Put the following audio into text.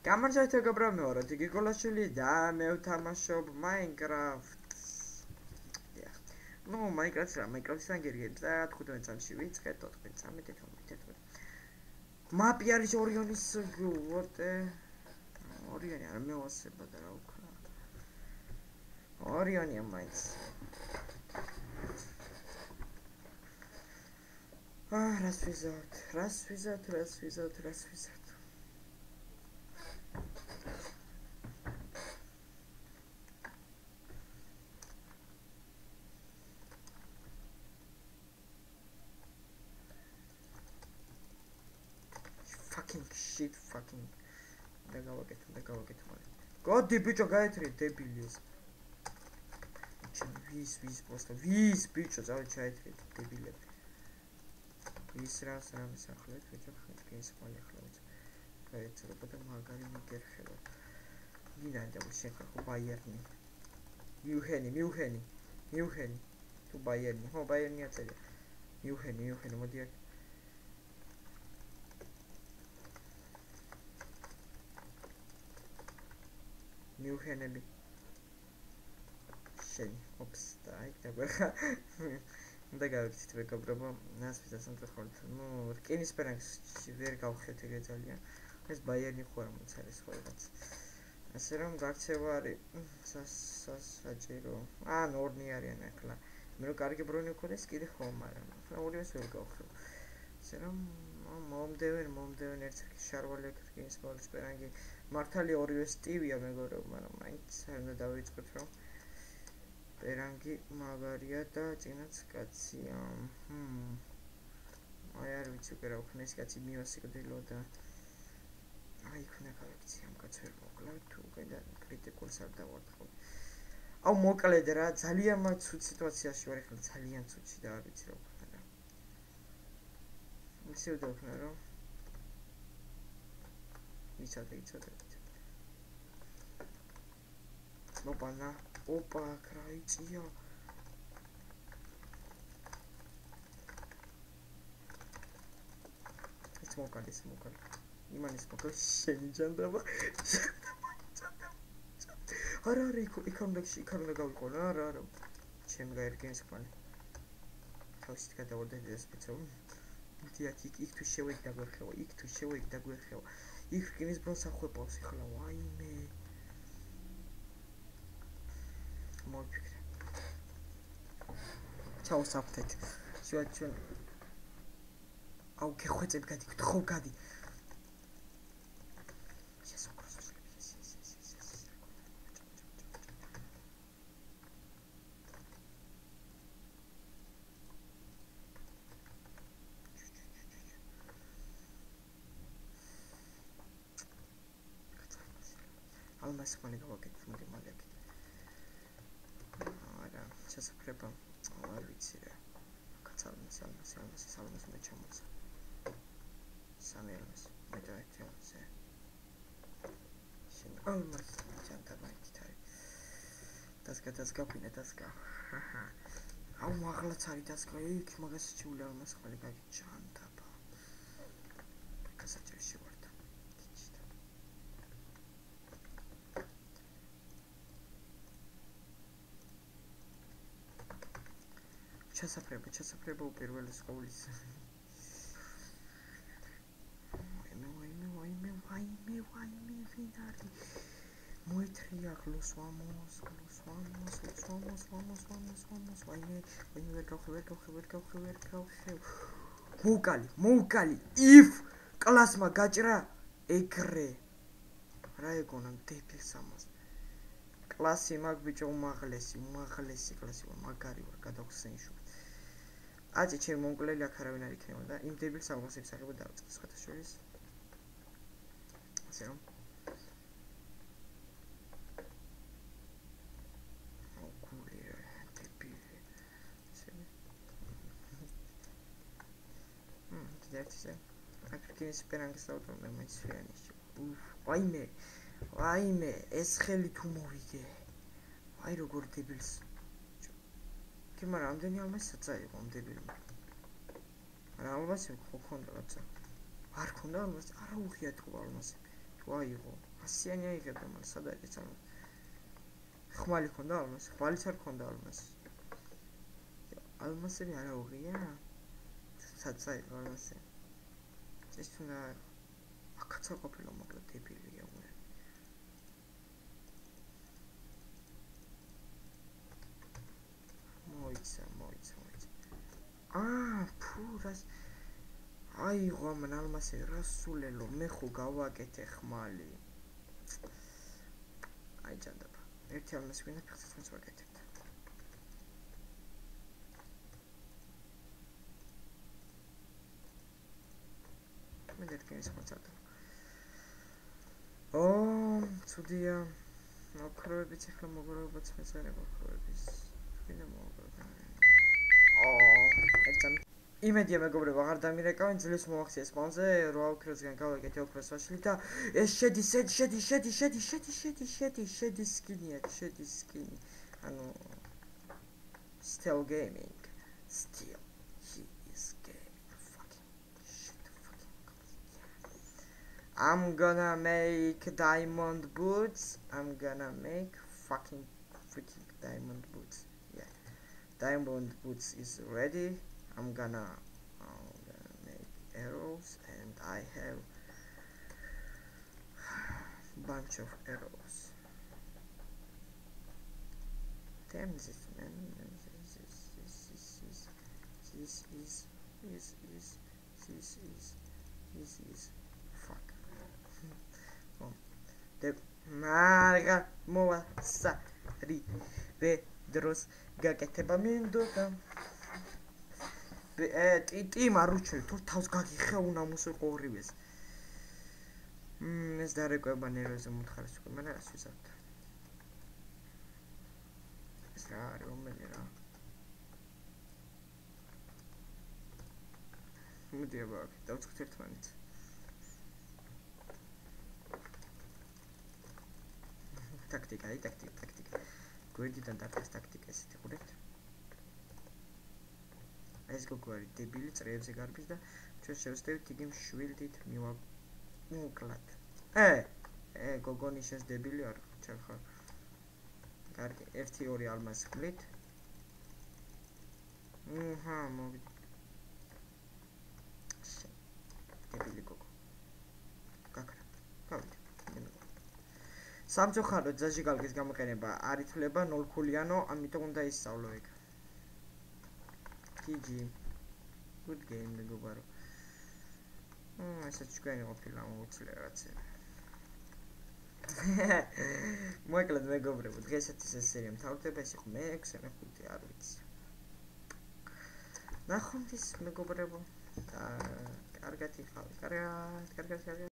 გამარჯვეთ მეგობრებო, მე ვარ ოდიგი გოლაშვილი და მე ვთამაშობ Minecraft-ს. Ну, Minecraft-თან გერგებს და 15 წამში ვიწყეთ 4.13. მაპი არის ორიონის გულვორტე. ორიონი არ მევასება და რა ვქნა. ორიონია მაინც. რას ვიზავთ? Fucking shit, fucking. და გავაკეთე მაგრამ. გოდი ბიჭო გაეთრი დებილი ეს. ვის просто ვის ბიჭო წავეჩაეთრი დებილები. ვის რას ახლა ბიჭო ხეთქის მალე ახლა ვიწყე. გაეცრება და მაგარი მიგერხება. ვიდან და შეხახო ბაიერნი. მიუხენი. თუ ბაიერნი, ხო ბაიერნი აწერია. მიუხენი მოდი აქ. მიუხენები შენი ოპს და აი დაგვეხა და გავიქცეთ მეგობრებო ნას ვიზასამწუხაროდ ნუ რკინის პერანგში ვერ გავხეთ ეგრე ძალიან ეს ბაიერნი ხო არ მოцарეს ხოლმეც ასე რომ გაქცევა არის სასაჭირო ან ორნი არიან ახლა მე რო კარგი ბრონი ვქონდეს კიდე ხო მაგრამ ახლა ორივეს ვერ გავხევ ასე რომ მომდევენ ერთ შარვალე რკინის პერანგი მართალი ორივე სტივია მეგობრებო, მაგრამ მაინც არ უნდა დავიწყოთ რომ პერანგი მაგარია და წინაც კაცია. აი არ ვიცი უკვე რა ვქნა ეს კაცი მიოსიკდილო და აი ხნა გავიქცი ამ კაცს ვერ მოკლა თუ კიდე კრიტიკულს არ დავარტყო. აუ მოკლედ რა ძალიან მაცუდ სიტუაციაში ვარ ახლა ძალიან ცუდში და არ ვიცი რა ვქნა რა. ისე ვქნა რომ იცოდე. Опа, краიწია. ეს მოკალი. იმანის მოკალი შენი ჯანდაბა. არა, იქ უნდა გავიყო რა. ჩემ გაერგენს მალე. თავისით გადავარდა ეს სპეციალ. იქ თუ შევეიქ დაგვერხევა. იქ რკინის ბრონს ახვეპავს ახლა ვაიმე. მოვიფიქრე. ჩავსაფთეთ. ჩვენ აუ გეხვეწებ გადი, ხო გადი. ალმასი მალე გავაკეთე, მალე აქ. არა, შესაძლოა არ ვიცი რა. კაცალმას მე ჩამოცა. სამელმას მე დაეთეოზე. შენ ალმას ჯანდაბაით არის. დასკა. აუ მაღლაც არის დასკა. იქ მაგას შეულა ალმას ხალი გაგი ჯანდაბა. კაცაჭერში ვარ. ჩასაფრება უპირველეს ყოვლის. ვაიმე ვინ არის? მოეთრია გლოს ვამოს. ვაიმე ვერ გავხევ. მოუკალი. if კლასმა გაჭრა ეგრე. რა ეგონა დებილს ამას. კლასი მაგ ბიჭო უმაღლესი კლასი ვარ მაგარი ვარ გადავხსენიშო. აჭი ჩემ მომკლელი აქ არავინ არ იქნება და იმ დებილს ამასებს აღება დავწყე სხვათაშორის. ასე რომ ოკული დებილი. დედაცე. აკრკინის პერანგის ავტორმა მეცვიანიში. ვაიმე, ეს ხელი თუ მოვიგე. აი როგორ დებილს. კი მაგრამ ამდენი ალმასი წაიღო ამ დებილმა. რა ალმასი ხო ქონდა რაცა. არ ქონდა ალმასი, არა უღია თუ ალმასი. თუ აიღო. 100-იანი აიღებდა, მაგრამ სად არის ამ? ხმალი ქონდა ალმასი, ხმალიც არ ქონდა ალმასი. ალმასები არ აუღია? სად წაიღო ალმასი? ეს თუნდა აკაცა ყოფილა, მაგრამ დებილია უე. მოიცა. ფუ, რას აიღო ამ ალმასი, რა სულელო, მე ხო გავაკეთე ხმალი. აი ჯანდაბა. ერთი ალმასი გვინდა, ფეხსაცმელს ვაკეთებთ. მე დერკინის ხოცავდა. ცუდია. ოქროებიც ახლა მოგროვებაც მეცარება ოქროების. ვინდა მოგროვდა. იმედია მეგობრებო, აღარ დამირეკავენ, ძლივს მოახსია სპაუნზე, 8 ოქროსგან გავაკეთე ოქროს ვაშლი და ეს შედის სკინია, შედის სკინი. ანუ Still gaming. Still he is gaming. Fucking shit, fucking yeah. I'm gonna make diamond boots. I'm gonna make fucking freaking diamond boots. Yeah. Diamond boots is ready. I'm gonna make arrows and I have bunch of arrows. Damn this man, this is fuck. The marga moa sari vedros gaketeba მინდოდა. ტიტი მარუჩე თუ თავს გაგიხეუნა მოსულყო ორივეს. ეს დარეკვება ნერვებზე მოთხარეს უკვე მე რას ვიზავთ. ეს რა არის რომელი რა. მოდი აბა დავწყოთ ერთმანეთს. ტაქტიკა. გვერდიდან დარტყის ტაქტიკა ესეთი ხურეთ. ეს გოგო არის დებილი, წრეებზე გარბის და ჩვენ შევსდევით იგი მშვილდით მოვკლათ. გოგო ნიშნავს დებილი არ ხარ. კარგი, 1-2 ალმასი ხლით. მოვიდ. დებილი გოგო. გაქრა. გავიდე. სამწუხაროდ ზაჟიგალგის გამოყენება არ ითვლება 0 ქულიანო, ამიტომ უნდა ისწავლო ეგ. GG. Good game მეგობარო. ესეც ჩვენი ყოფილა მოუწლე რაღაცა. მოკლედ მეგობრებო, დღესაც ეს სერია მთავრდება, ეს იყო მე-6, მე-5, არ ვიცი. ნახვამდის მეგობრებო. კარგად იყავით. კარგად.